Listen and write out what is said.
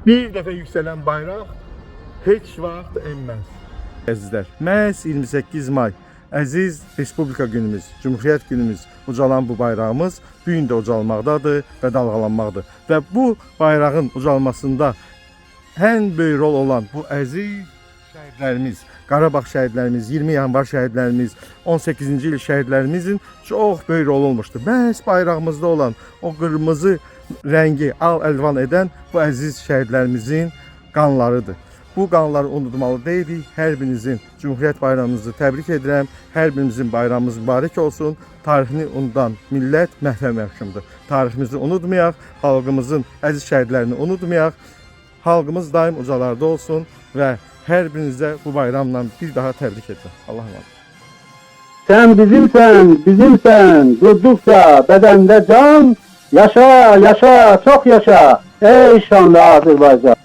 Bir dəfə yüksələn bayraq heç vaxt enməz. Əzizlər, məhz 28 may əziz Respublika günümüz, Cumhuriyyət günümüz ucalan bu bayrağımız bu gün də ucalmaqdadır və dalğalanmaqdır. Və bu bayrağın ucalmasında ən böyük rol olan bu əziz şəhidlərimiz, Qarabağ şəhidlərimiz, 20 yanvar şəhidlərimiz, 18-ci il şəhidlərimizin çox böyük rol olmuşdur. Məhz bayrağımızda olan o qırmızı rəngi al-əlvan edən bu əziz şəhidlərimizin qanlarıdır. Bu qanları unutmalı deyilik. Hər birinizin Cumhuriyyət bayramınızı təbrik edirəm. Hər birimizin bayramımız mübarək olsun. Tarixini unudan millət məhvə məhkumdur. Tariximizi unutmayaq, xalqımızın əziz şəhidlərini unutmayaq. Xalqımız daim ucalarda olsun və hər birinizə bu bayramla bir daha təbrik edirəm. Allah'a emanet. Sen bizimsen, bizimsen, durdukça bedende can, yaşa, yaşa, çok yaşa, ey şanlı Azerbaycan.